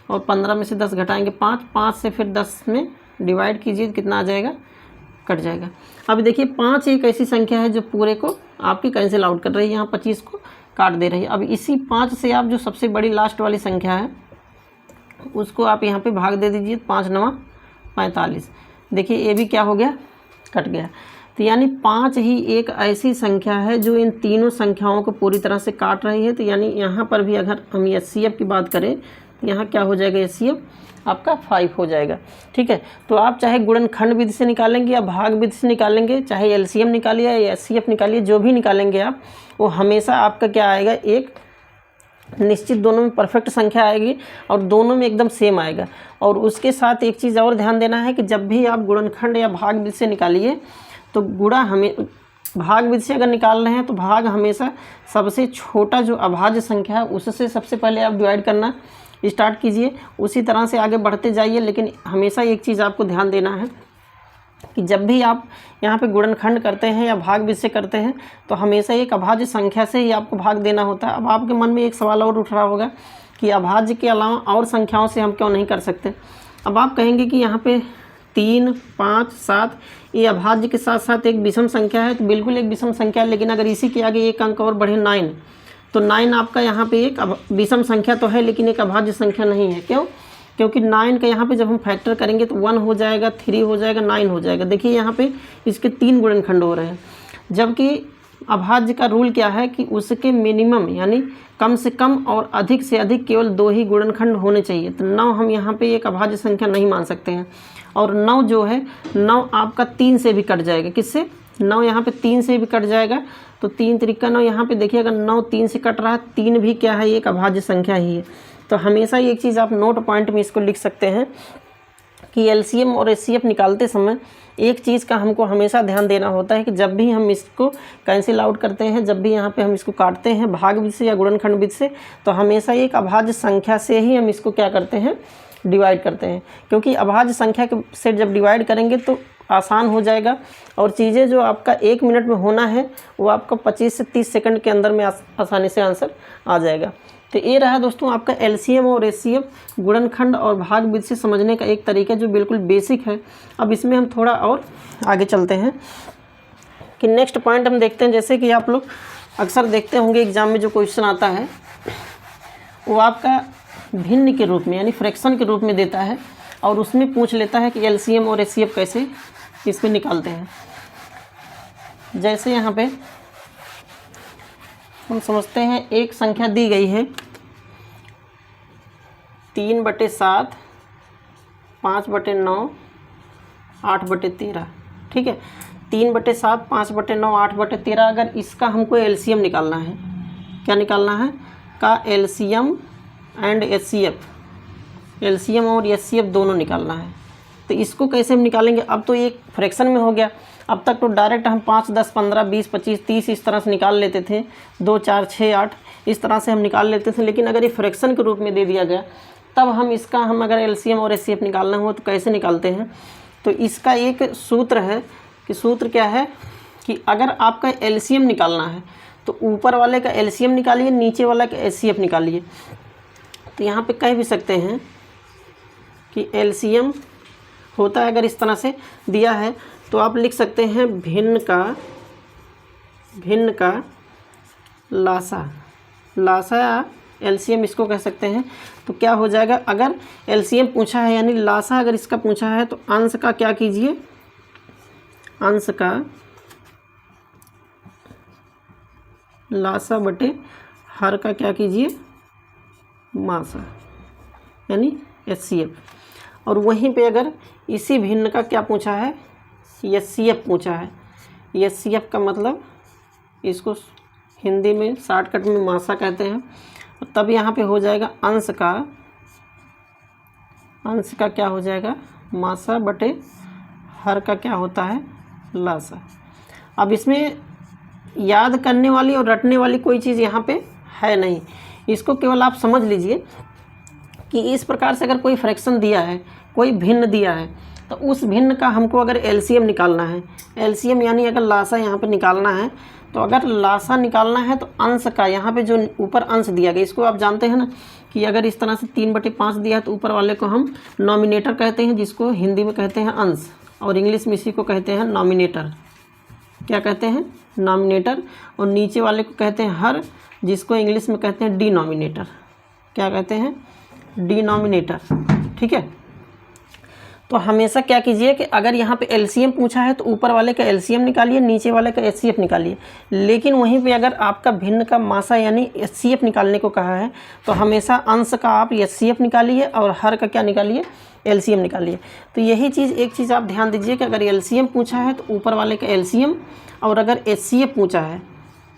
और 15 में से 10 घटाएंगे 5, 5 से फिर 10 में डिवाइड कीजिए कितना आ जाएगा, कट जाएगा। अब देखिए 5 एक ऐसी संख्या है जो पूरे को आपकी कैंसिल आउट कर रही है, यहाँ 25 को काट दे रही है। अब इसी 5 से आप जो सबसे बड़ी लास्ट वाली संख्या है उसको आप यहाँ पे भाग दे दीजिए, 5 9 45। देखिए ये भी क्या हो गया, कट गया। तो यानी 5 ही एक ऐसी संख्या है जो इन तीनों संख्याओं को पूरी तरह से काट रही है। तो यानी यहाँ पर भी अगर हम HCF की बात करें तो यहाँ क्या हो जाएगा, HCF आपका 5 हो जाएगा। ठीक है, तो आप चाहे गुणनखंड विधि से निकालेंगे या भाग विधि से निकालेंगे, चाहे LCM निकालिए या HCF निकालिए, जो भी निकालेंगे आप, वो हमेशा आपका क्या आएगा, एक निश्चित दोनों में परफेक्ट संख्या आएगी और दोनों में एकदम सेम आएगा। और उसके साथ एक चीज़ और ध्यान देना है कि जब भी आप गुणनखंड या भाग विधि से निकालिए तो गुणा हमें भाग विधि से अगर निकाल रहे हैं तो भाग हमेशा सबसे छोटा जो अभाज्य संख्या है उससे सबसे पहले आप डिवाइड करना स्टार्ट कीजिए, उसी तरह से आगे बढ़ते जाइए। लेकिन हमेशा एक चीज़ आपको ध्यान देना है कि जब भी आप यहाँ पे गुणनखंड करते हैं या भाग विधि से करते हैं तो हमेशा एक अभाज्य संख्या से ही आपको भाग देना होता है। अब आपके मन में एक सवाल और उठ रहा होगा कि अभाज्य के अलावा और संख्याओं से हम क्यों नहीं कर सकते। अब आप कहेंगे कि यहाँ पे 3, 5, 7 ये अभाज्य के साथ साथ एक विषम संख्या है, तो बिल्कुल एक विषम संख्या है, लेकिन अगर इसी के आगे एक अंक और बढ़े 9, तो 9 आपका यहाँ पे एक विषम संख्या तो है लेकिन एक अभाज्य संख्या नहीं है। क्यों? क्योंकि 9 का यहाँ पे जब हम फैक्टर करेंगे तो 1 हो जाएगा, 3 हो जाएगा, 9 हो जाएगा। देखिए यहाँ पे इसके 3 गुणनखंड हो रहे हैं, जबकि अभाज्य का रूल क्या है कि उसके मिनिमम यानी कम से कम और अधिक से अधिक केवल 2 ही गुणनखंड होने चाहिए। तो 9 हम यहाँ पे एक अभाज्य संख्या नहीं मान सकते हैं। और 9 जो है 9 आपका 3 से भी कट जाएगा। किससे? 9 यहाँ पे 3 से भी कट जाएगा। तो 3 त्रिका 9, यहाँ पे देखिए अगर 9 3 से कट रहा है, 3 भी क्या है, एक अभाज्य संख्या ही है। तो हमेशा एक चीज़ आप नोट पॉइंट में इसको लिख सकते हैं कि LCM और HCF निकालते समय एक चीज़ का हमको हमेशा ध्यान देना होता है कि जब भी हम इसको कैंसिल आउट करते हैं, जब भी यहाँ पे हम इसको काटते हैं भाग विधि से या गुणनखंड विधि से, तो हमेशा एक अभाज्य संख्या से ही हम इसको क्या करते हैं, डिवाइड करते हैं। क्योंकि अभाज्य संख्या से जब डिवाइड करेंगे तो आसान हो जाएगा और चीज़ें जो आपका 1 मिनट में होना है वो आपका 25 से 30 सेकंड के अंदर में आसानी से आंसर आ जाएगा। तो ये रहा दोस्तों आपका LCM और HCF गुणनखंड और भाग विधि से समझने का एक तरीका जो बिल्कुल बेसिक है। अब इसमें हम थोड़ा और आगे चलते हैं कि नेक्स्ट पॉइंट हम देखते हैं। जैसे कि आप लोग अक्सर देखते होंगे एग्ज़ाम में जो क्वेश्चन आता है वो आपका भिन्न के रूप में यानी फ्रैक्शन के रूप में देता है और उसमें पूछ लेता है कि LCM और HCF कैसे इसमें निकालते हैं। जैसे यहाँ पे हम समझते हैं एक संख्या दी गई है 3/7, 5/9, 8/13। ठीक है, 3/7, 5/9, 8/13। अगर इसका हमको LCM निकालना है, क्या निकालना है का LCM एंड HCF, LCM और HCF दोनों निकालना है। तो इसको कैसे हम निकालेंगे? अब तो एक फ्रैक्शन में हो गया। अब तक तो डायरेक्ट हम 5, 10, 15, 20, 25, 30 इस तरह से निकाल लेते थे, 2, 4, 6, 8 इस तरह से हम निकाल लेते थे। लेकिन अगर ये फ्रैक्शन के रूप में दे दिया गया तब हम अगर LCM और HCF निकालना हो तो कैसे निकालते हैं? तो इसका एक सूत्र है कि सूत्र क्या है कि अगर आपका LCM निकालना है तो ऊपर वाले का LCM निकालिए, नीचे वाला का HCF निकालिए। तो यहाँ पे कह भी सकते हैं कि LCM होता है, अगर इस तरह से दिया है तो आप लिख सकते हैं भिन्न का लासा या LCM इसको कह सकते हैं। तो क्या हो जाएगा, अगर LCM पूछा है यानी लासा अगर इसका पूछा है तो अंश का क्या कीजिए, अंश का लासा बटे हर का क्या कीजिए, मासा, यानी HCF। और वहीं पे अगर इसी भिन्न का क्या पूछा है, HCF पूछा है। HCF का मतलब इसको हिंदी में शॉर्टकट में मासा कहते हैं। तब यहाँ पे हो जाएगा अंश का क्या हो जाएगा, मासा बटे हर का क्या होता है, लासा। अब इसमें याद करने वाली और रटने वाली कोई चीज़ यहाँ पे है नहीं। इसको केवल आप समझ लीजिए कि इस प्रकार से अगर कोई फ्रैक्शन दिया है, कोई भिन्न दिया है, तो उस भिन्न का हमको अगर LCM निकालना है, LCM यानी अगर लासा यहाँ पे निकालना है, तो अगर लासा निकालना है तो अंश का, यहाँ पे जो ऊपर अंश दिया गया, इसको आप जानते हैं ना कि अगर इस तरह से 3/5 दिया है तो ऊपर वाले को हम नॉमिनेटर कहते हैं, जिसको हिंदी में कहते हैं अंश, और इंग्लिश में इसी को कहते हैं नॉमिनेटर। क्या कहते हैं, नॉमिनेटर। और नीचे वाले को कहते हैं हर, जिसको इंग्लिश में कहते हैं डिनोमिनेटर। क्या कहते हैं, डिनोमिनेटर। ठीक है। तो हमेशा क्या कीजिए कि अगर यहाँ पे LCM पूछा है तो ऊपर वाले का LCM निकालिए, नीचे वाले का HCF निकालिए। लेकिन वहीं पे अगर आपका भिन्न का मासा यानी HCF निकालने को कहा है तो हमेशा अंश का आप HCF निकालिए और हर का क्या निकालिए, LCM निकालिए। तो यही चीज़, एक चीज़ आप ध्यान दीजिए कि अगर LCM पूछा है तो ऊपर वाले का LCM, और अगर HCF पूछा है,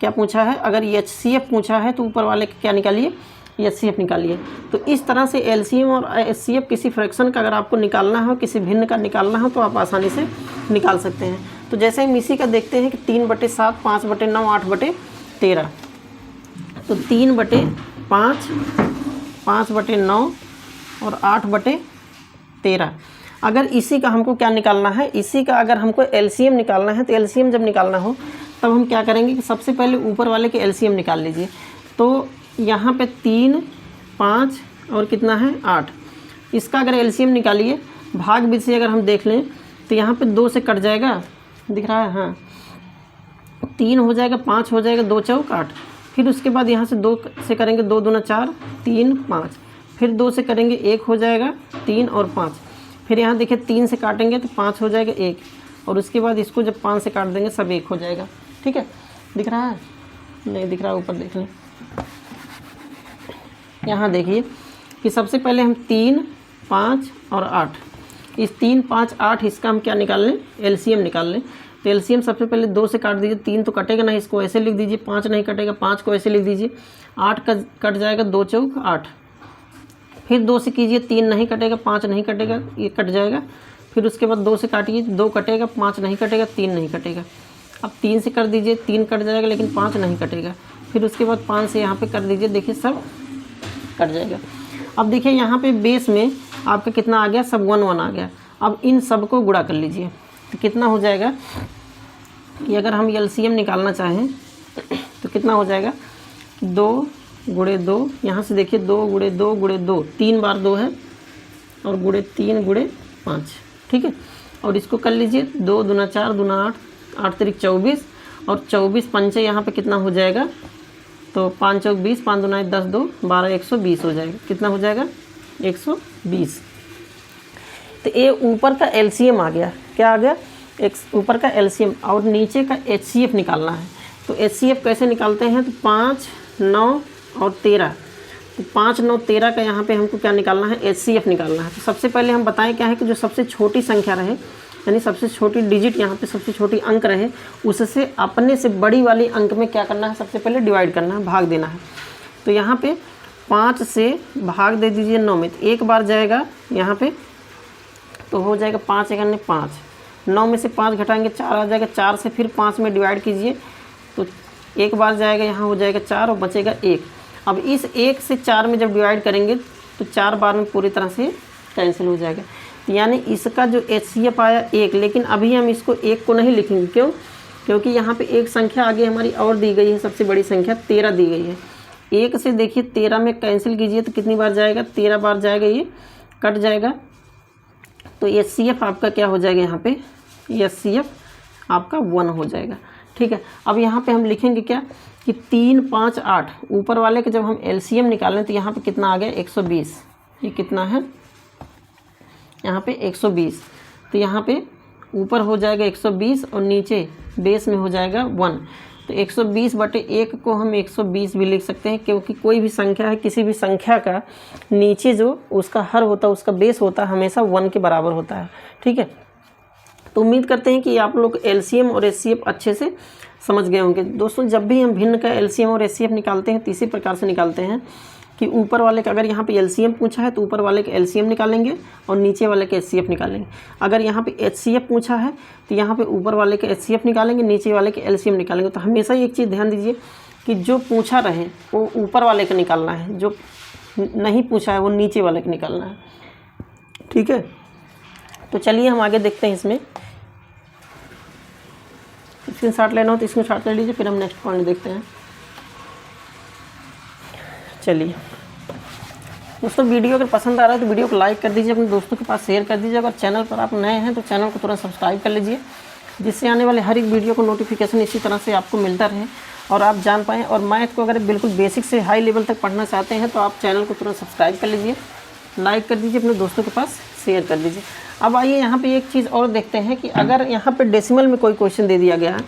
क्या पूछा है, अगर HCF पूछा है तो ऊपर वाले का क्या निकालिए, HCF निकालिए। तो इस तरह से LCM और HCF किसी फ्रैक्शन का अगर आपको निकालना हो, किसी भिन्न का निकालना हो, तो आप आसानी से निकाल सकते हैं। तो जैसे हम इसी का देखते हैं कि 3/7, 5/9, 8/13। तो 3/5, 5/9 और 8/13। अगर इसी का हमको क्या निकालना है, इसी का अगर हमको LCM निकालना है, तो LCM जब निकालना हो तब हम क्या करेंगे कि सबसे पहले ऊपर वाले के LCM निकाल लीजिए। तो यहाँ पे 3, 5 और कितना है 8, इसका अगर LCM निकालिए, भाग बीच से अगर हम देख लें तो यहाँ पे 2 से कट जाएगा, दिख रहा है, हाँ, 3 हो जाएगा, 5 हो जाएगा, 2 चौक 8। फिर उसके बाद यहाँ से 2 से करेंगे, 2 दूना 4, 3, 5, फिर 2 से करेंगे 1 हो जाएगा, 3 और 5। फिर यहाँ देखिए 3 से काटेंगे तो 5 हो जाएगा 1, और उसके बाद इसको जब 5 से काट देंगे सब 1 हो जाएगा। ठीक है, दिख रहा है, नहीं दिख रहा, ऊपर देख लें। यहाँ देखिए कि सबसे पहले हम 3, 5 और 8, इस 3, 5, 8 इसका हम क्या निकाल लें, LCM निकाल लें। तो LCM सबसे पहले 2 से काट दीजिए, 3 तो कटेगा ना, इसको ऐसे लिख दीजिए, 5 नहीं कटेगा, 5 को ऐसे लिख दीजिए, 8 का कट जाएगा, 2 चौक 8। फिर 2 से कीजिए, 3 नहीं कटेगा, 5 नहीं कटेगा, ये कट जाएगा। फिर उसके बाद 2 से काटिए, 2 कटेगा, 5 नहीं कटेगा, 3 नहीं कटेगा। अब 3 से कर दीजिए, 3 कट जाएगा लेकिन 5 नहीं कटेगा। फिर उसके बाद 5 से यहाँ पे कर दीजिए, देखिए सब कट जाएगा। अब देखिए यहाँ पे बेस में आपका कितना आ गया, सब 1 1 आ गया। अब इन सब को गुणा कर लीजिए तो कितना हो जाएगा कि अगर हम LCM निकालना चाहें तो कितना हो जाएगा, 2 गुणे 2, यहाँ से देखिए 2 गुणे 2 गुणे 2, 3 बार 2 है, और गुणे 3 गुणे 5। ठीक है, और इसको कर लीजिए, 2 दूना 4 दूना 8, 8 त्रिक 24, और 24 पंचे यहाँ पे कितना हो जाएगा, तो 5 चौक 20, 5 दूना 10, 2 12, 120 हो जाएगा। कितना हो जाएगा, 120। तो ये ऊपर का LCM आ गया, क्या आ गया, एक ऊपर का LCM, और नीचे का HCF निकालना है। तो HCF कैसे निकालते हैं, तो 5, 9 और 13। तो 5, 9, 13 का यहाँ पे हमको क्या निकालना है, HCF निकालना है। तो सबसे पहले हम बताएं क्या है कि जो सबसे छोटी संख्या रहे, यानी सबसे छोटी डिजिट, यहाँ पे सबसे छोटी अंक रहे, उससे अपने से बड़ी वाली अंक में क्या करना है, सबसे पहले डिवाइड करना है, भाग देना है। तो यहाँ पे 5 से भाग दे दीजिए 9 में, तो एक बार जाएगा यहाँ पे, तो हो जाएगा 5 × 5, 9 में से 5 घटाएंगे 4 आ जाएगा, 4 से फिर 5 में डिवाइड कीजिए, तो एक बार जाएगा, यहाँ हो जाएगा 4 और बचेगा 1। अब इस 1 से 4 में जब डिवाइड करेंगे तो 4 बार में पूरी तरह से कैंसिल हो जाएगा। यानी इसका जो HCF आया 1, लेकिन अभी हम इसको 1 को नहीं लिखेंगे, क्यों, क्योंकि यहाँ पे एक संख्या आगे हमारी और दी गई है, सबसे बड़ी संख्या 13 दी गई है। 1 से देखिए 13 में कैंसिल कीजिए तो कितनी बार जाएगा, 13 बार जाएगा, ये कट जाएगा। तो HCF आपका क्या हो जाएगा, यहाँ पे HCF आपका 1 हो जाएगा। ठीक है, अब यहाँ पे हम लिखेंगे क्या कि 3, 5, 8, ऊपर वाले के जब हम LCM निकालें तो यहाँ पे कितना आ गया, 120। ये कितना है, यहाँ पे 120। तो यहाँ पे ऊपर हो जाएगा 120 और नीचे बेस में हो जाएगा 1। तो 120/1 को हम 120 भी लिख सकते हैं, क्योंकि कोई भी संख्या है, किसी भी संख्या का नीचे जो उसका हर होता है, उसका बेस होता है, हमेशा 1 के बराबर होता है। ठीक है, तो उम्मीद करते हैं कि आप लोग एलसीएम और एचसीएफ अच्छे से समझ गए होंगे। दोस्तों, जब भी हम भिन्न का एलसीएम और एचसीएफ निकालते हैं तो इसी प्रकार से निकालते हैं कि ऊपर वाले का, अगर यहाँ पे एलसीएम पूछा है तो ऊपर वाले का एलसीएम निकालेंगे और नीचे वाले का एचसीएफ निकालेंगे। अगर यहाँ पे एचसीएफ पूछा है तो यहाँ पे ऊपर वाले का एचसीएफ निकालेंगे, नीचे वाले का एलसीएम निकालेंगे। तो हमेशा एक चीज़ ध्यान दीजिए कि जो पूछा रहे वो ऊपर वाले का निकालना है, जो नहीं पूछा है वो नीचे वाले का निकालना है। ठीक है, तो चलिए हम आगे देखते हैं। इसमें स्क्रीनशॉट लेना हो तो स्क्रीनशॉट ले लीजिए, फिर हम नेक्स्ट पॉइंट देखते हैं। चलिए दोस्तों, वीडियो अगर पसंद आ रहा है तो वीडियो को लाइक कर दीजिए, अपने दोस्तों के पास शेयर कर दीजिए। अगर चैनल पर आप नए हैं तो चैनल को तुरंत सब्सक्राइब कर लीजिए, जिससे आने वाले हर एक वीडियो को नोटिफिकेशन इसी तरह से आपको मिलता रहे और आप जान पाएँ। और मैथ को अगर बिल्कुल बेसिक से हाई लेवल तक पढ़ना चाहते हैं तो आप चैनल को तुरंत सब्सक्राइब कर लीजिए, लाइक कर दीजिए, अपने दोस्तों के पास शेयर कर दीजिए। अब आइए यहाँ पे एक चीज़ और देखते हैं कि अगर यहाँ पे डेसिमल में कोई क्वेश्चन दे दिया गया है,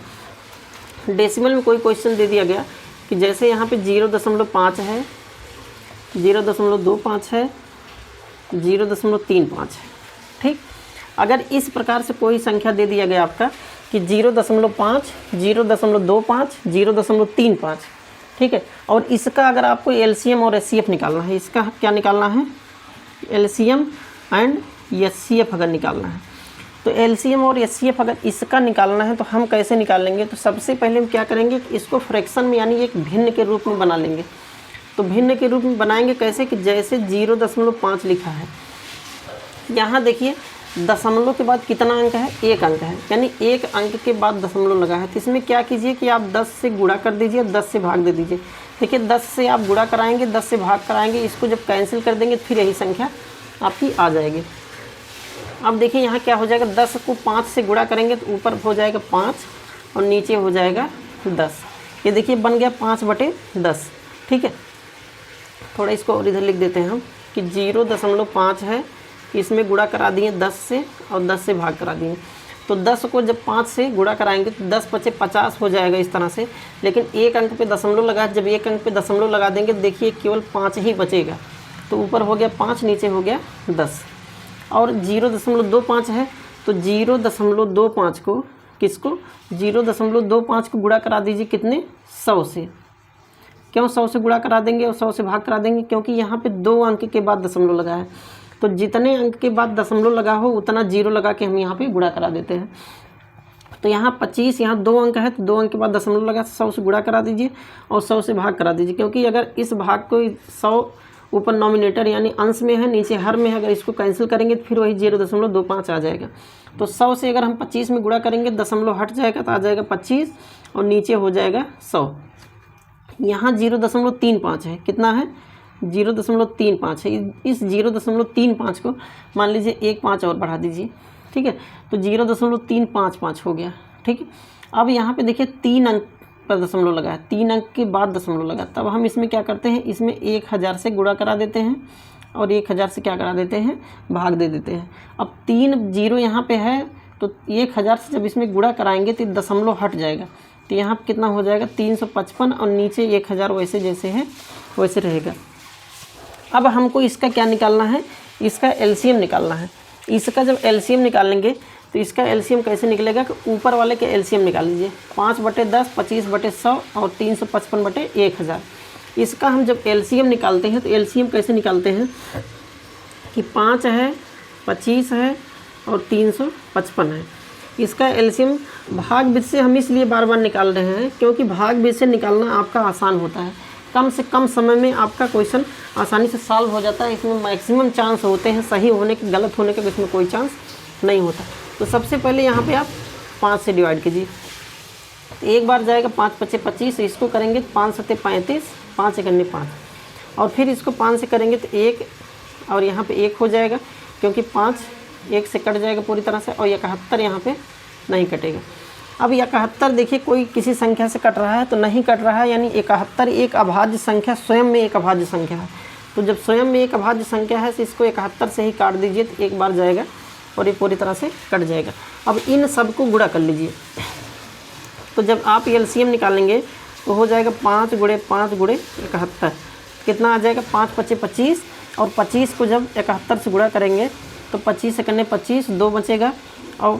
डेसिमल में कोई क्वेश्चन दे दिया गया कि जैसे यहाँ पे 0.5 है, 0.25 है, 0.35 है। ठीक, अगर इस प्रकार से कोई संख्या दे दिया गया आपका कि 0.5, 0.25, 0.35, ठीक है, और इसका अगर आपको एलसीएम और एचसीएफ निकालना है, इसका क्या निकालना है, एलसीएम एंड एचसीएफ अगर निकालना है, तो एलसीएम और एचसीएफ अगर इसका निकालना है तो हम कैसे निकालेंगे। तो सबसे पहले हम क्या करेंगे कि इसको फ्रैक्शन में यानी एक भिन्न के रूप में बना लेंगे। तो भिन्न के रूप में बनाएंगे कैसे कि जैसे 0.5 लिखा है, यहाँ देखिए दशमलव के बाद कितना अंक है, 1 अंक है, यानी 1 अंक के बाद दशमलव लगा है। तो इसमें क्या कीजिए कि आप 10 से गुणा कर दीजिए, 10 से भाग दे दीजिए। देखिए 10 से आप गुणा कराएंगे, 10 से भाग कराएंगे, इसको जब कैंसिल कर देंगे तो फिर यही संख्या आपकी आ जाएगी। अब देखिए यहाँ क्या हो जाएगा, 10 को 5 से गुणा करेंगे तो ऊपर हो जाएगा 5 और नीचे हो जाएगा 10। ये देखिए बन गया 5/10। ठीक है, थोड़ा इसको और इधर लिख देते हैं हम कि 0.5 है, इसमें गुणा करा दिए 10 से और 10 से भाग करा दिए। तो 10 को जब 5 से गुणा कराएंगे तो 10 × 5 = 50 हो जाएगा इस तरह से। लेकिन 1 अंक पे दशमलव लगा, जब 1 अंक पे दशमलव लगा देंगे देखिए केवल 5 ही बचेगा। तो ऊपर हो गया 5, नीचे हो गया 10। और 0.25 है तो 0.25 को किसको 0.25 को गुणा करा दीजिए कितने, 100 से। क्यों 100 से गुणा करा देंगे और 100 से भाग करा देंगे, क्योंकि यहाँ पे 2 अंक के बाद दशमलव लगा है। तो जितने अंक के बाद दशमलव लगा हो उतना 0 लगा के हम यहाँ पे गुणा करा देते हैं। तो यहाँ 25, यहाँ 2 अंक है तो 2 अंक के बाद दशमलव लगा, 100 से गुणा करा दीजिए और 100 से भाग करा दीजिए। क्योंकि अगर इस भाग को 100 ऊपर नॉमिनेटर यानी अंश में है, नीचे हर में है, अगर इसको कैंसिल करेंगे तो फिर वही 0.25 आ जाएगा। तो 100 से अगर हम 25 में गुणा करेंगे, दशमलव हट जाएगा तो आ जाएगा 25 और नीचे हो जाएगा 100। यहाँ 0.35 है, कितना है 0.35 है। इस 0.35 को मान लीजिए 1 5 और बढ़ा दीजिए। ठीक है, तो 0.355 हो गया। ठीक है, अब यहाँ पे देखिए 3 अंक पर दशमलव लगा है, 3 अंक के बाद दशमलव लगा, तब हम इसमें क्या करते हैं, इसमें 1000 से गुणा करा देते हैं और 1000 से क्या करा देते हैं, भाग दे देते हैं। अब 3 0 यहाँ पे है तो 1000 से जब इसमें गुणा कराएंगे तो दशमलव हट जाएगा। तो यहाँ पे कितना हो जाएगा 355 और नीचे 1000 वैसे जैसे है वैसे रहेगा। अब हमको इसका क्या निकालना है, इसका एलसीएम निकालना है। इसका जब एलसीएम निकालेंगे तो इसका एलसीएम कैसे निकलेगा कि ऊपर वाले के एलसीएम निकाल लीजिए, 5/10, 25/100 और 355/1000। इसका हम जब एलसीएम निकालते हैं तो एलसीएम कैसे निकालते हैं कि 5 है, 25 है और 355 है। इसका एलसीएम भाग बीज से हम इसलिए बार बार निकाल रहे हैं क्योंकि भाग बीज से निकालना आपका आसान होता है, कम से कम समय में आपका क्वेश्चन आसानी से सॉल्व हो जाता है। इसमें मैक्सिमम चांस होते हैं सही होने के, गलत होने का इसमें कोई चांस नहीं होता। तो सबसे पहले यहाँ पे आप 5 से डिवाइड कीजिए, तो एक बार जाएगा 5 × 5 = 25, इसको करेंगे 5 × 7 = 35, 5 × 1 = 5 और फिर इसको 5 से करेंगे तो 1 और यहाँ पे 1 हो जाएगा क्योंकि 5 1 से कट जाएगा पूरी तरह से और 71 यहाँ पे नहीं कटेगा। अब 71 देखिए कोई किसी संख्या से कट रहा है तो नहीं कट रहा है, यानी 71 एक अभाज्य संख्या, स्वयं में एक अभाज्य संख्या है। तो जब स्वयं में एक अभाज्य संख्या है तो इसको 71 से ही काट दीजिए तो एक बार जाएगा और ये पूरी तरह से कट जाएगा। अब इन सब को गुणा कर लीजिए। तो जब आप एलसीएम निकालेंगे तो हो जाएगा 5 × 5 × 71, कितना आ जाएगा 5 × 5 = 25, और 25 को जब 71 से गुणा करेंगे तो 25 से करने 25, 2 बचेगा, और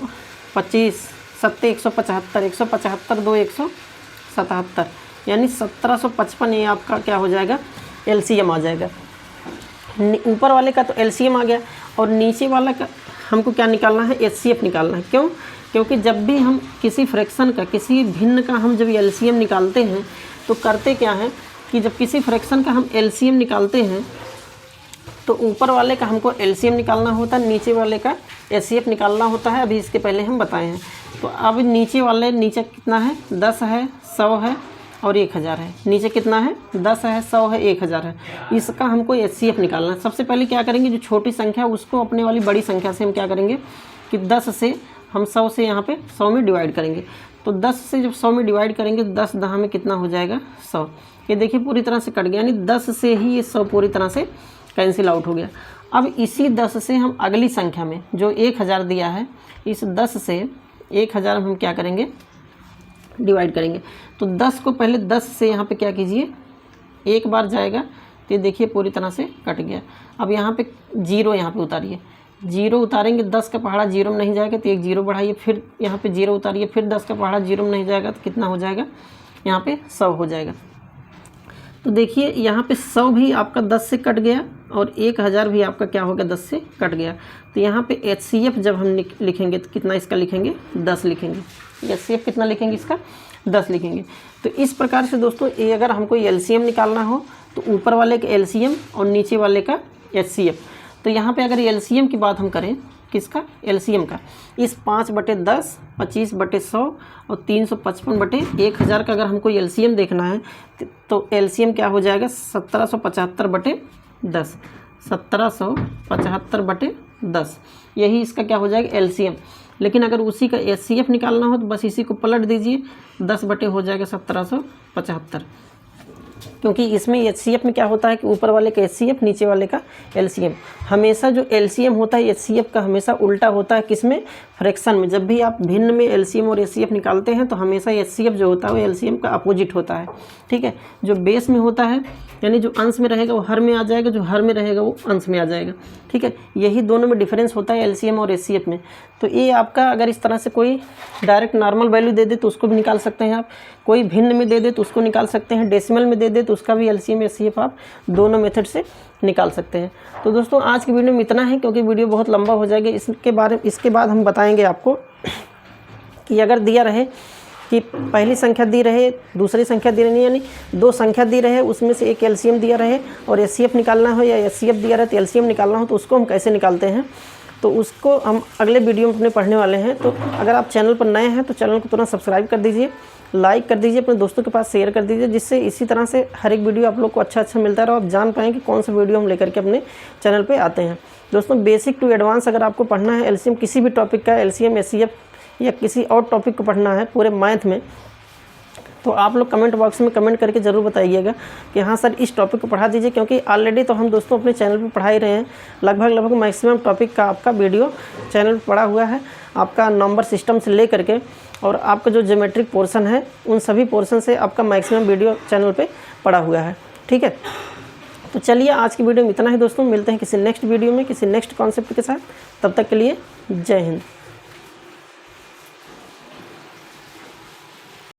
25 7 175, 175 2 177, यानी 1755 ये आपका क्या हो जाएगा, एलसीएम आ जाएगा। ऊपर वाले का तो एलसीएम आ गया, और नीचे वाला का हमको क्या निकालना है, एचसीएफ निकालना है। क्यों? क्योंकि जब भी हम किसी फ्रैक्शन का, किसी भिन्न का हम जब एलसीएम निकालते हैं तो करते क्या है कि जब किसी फ्रैक्शन का हम एलसीएम निकालते हैं तो ऊपर वाले का हमको एलसीएम निकालना होता है, नीचे वाले का एचसीएफ निकालना होता है। अभी इसके पहले हम बताए हैं। तो अब नीचे वाले, नीचे कितना है, 10 है, 100 है और 1000 है। नीचे कितना है, 10 है, 100 है, 1000 है। इसका हमको एचसीएफ निकालना है। सबसे पहले क्या करेंगे, जो छोटी संख्या उसको अपने वाली बड़ी संख्या से हम क्या करेंगे कि 10 से हम 100 से यहाँ पे 100 में डिवाइड करेंगे। तो 10 से जब 100 में डिवाइड करेंगे, 10 10 में कितना हो जाएगा, 100। ये देखिए पूरी तरह से कट गया, यानी 10 से ही ये 100 पूरी तरह से कैंसिल आउट हो गया। अब इसी 10 से हम अगली संख्या में जो 1000 दिया है, इस 10 से 1000 हम क्या करेंगे, डिवाइड करेंगे। तो 10 को पहले 10 से यहाँ पे क्या कीजिए, एक बार जाएगा, तो ये देखिए पूरी तरह से कट गया। अब यहाँ पे 0 यहाँ पे उतारिए, 0 उतारेंगे, 10 का पहाड़ा 0 में नहीं जाएगा तो एक 0 बढ़ाइए, फिर यहाँ पे 0 उतारिए, फिर 10 का पहाड़ा 0 में नहीं जाएगा तो कितना हो जाएगा, यहाँ पे 100 हो जाएगा। तो देखिए यहाँ पे 100 भी आपका 10 से कट गया और 1000 भी आपका क्या हो गया, 10 से कट गया। तो यहाँ पे एचसीएफ जब हम लिखेंगे तो कितना इसका लिखेंगे, 10 लिखेंगे। एचसीएफ कितना लिखेंगे, इसका 10 लिखेंगे। तो इस प्रकार से दोस्तों ये अगर हमको एलसीएम निकालना हो तो ऊपर वाले का एलसीएम और नीचे वाले का एचसीएफ। तो यहाँ पे अगर एलसीएम की बात हम करें, किसका, एलसीएम का, इस 5/10, 25/100 और 355/1000 का अगर हमको एलसीएम देखना है तो एलसीएम क्या हो जाएगा, 1775/10, 1775/10, यही इसका क्या हो जाएगा, एलसीएम। लेकिन अगर उसी का एचसीएफ निकालना हो तो बस इसी को पलट दीजिए, 10 हो जाएगा 1775, क्योंकि इसमें एचसीएफ में क्या होता है कि ऊपर वाले का एचसीएफ, नीचे वाले का एलसीएम। हमेशा जो एलसीएम होता है एचसीएफ का हमेशा उल्टा होता है, किसमें, फ्रैक्शन में। जब भी आप भिन्न में एलसीएम और एचसीएफ निकालते हैं तो हमेशा एचसीएफ जो होता है वो एलसीएम का अपोजिट होता है, ठीक है। जो बेस में होता है, यानी जो अंश में रहेगा वो हर में आ जाएगा, जो हर में रहेगा वो अंश में आ जाएगा, ठीक है। यही दोनों में डिफरेंस होता है एलसीएम और एचसीएफ में। तो ये आपका अगर इस तरह से कोई डायरेक्ट नॉर्मल वैल्यू दे दे तो उसको भी निकाल सकते हैं आप, कोई भिन्न में दे दे तो उसको निकाल सकते हैं, डेसिमल में दे दे तो उसका भी एलसीएम एचसीएफ आप दोनों मेथड से निकाल सकते हैं। तो दोस्तों आज की वीडियो में इतना है, क्योंकि वीडियो बहुत लंबा हो जाएगा। इसके बाद हम बताएंगे आपको कि अगर दिया रहे कि पहली संख्या दी रहे, दूसरी संख्या दी रही, यानी 2 संख्या दी रहे, उसमें से एक एलसीएम दिया रहे और एचसीएफ निकालना हो, या एचसीएफ दिया रहे तो एलसीएम निकालना हो, तो उसको हम कैसे निकालते हैं, तो उसको हम अगले वीडियो में अपने पढ़ने वाले हैं। तो अगर आप चैनल पर नए हैं तो चैनल को तुरंत सब्सक्राइब कर दीजिए, लाइक कर दीजिए, अपने दोस्तों के पास शेयर कर दीजिए, जिससे इसी तरह से हर एक वीडियो आप लोग को अच्छा मिलता रहे, आप जान पाएँ कि कौन सा वीडियो हम लेकर के अपने चैनल पे आते हैं। दोस्तों बेसिक टू एडवांस अगर आपको पढ़ना है एलसीएम, किसी भी टॉपिक का एलसीएम एचसीएफ या किसी और टॉपिक को पढ़ना है पूरे मैथ में, तो आप लोग कमेंट बॉक्स में कमेंट करके ज़रूर बताइएगा कि हाँ सर इस टॉपिक को पढ़ा दीजिए, क्योंकि ऑलरेडी तो हम दोस्तों अपने चैनल पे पढ़ा ही रहे हैं। लगभग मैक्सिमम टॉपिक का आपका वीडियो चैनल पे पड़ा हुआ है, आपका नंबर सिस्टम से ले करके और आपका जो ज्योमेट्रिक पोर्शन है उन सभी पोर्शन से आपका मैक्सिमम वीडियो चैनल पर पड़ा हुआ है, ठीक है। तो चलिए आज की वीडियो में इतना ही दोस्तों, मिलते हैं किसी नेक्स्ट वीडियो में किसी नेक्स्ट कॉन्सेप्ट के साथ, तब तक के लिए जय हिंद।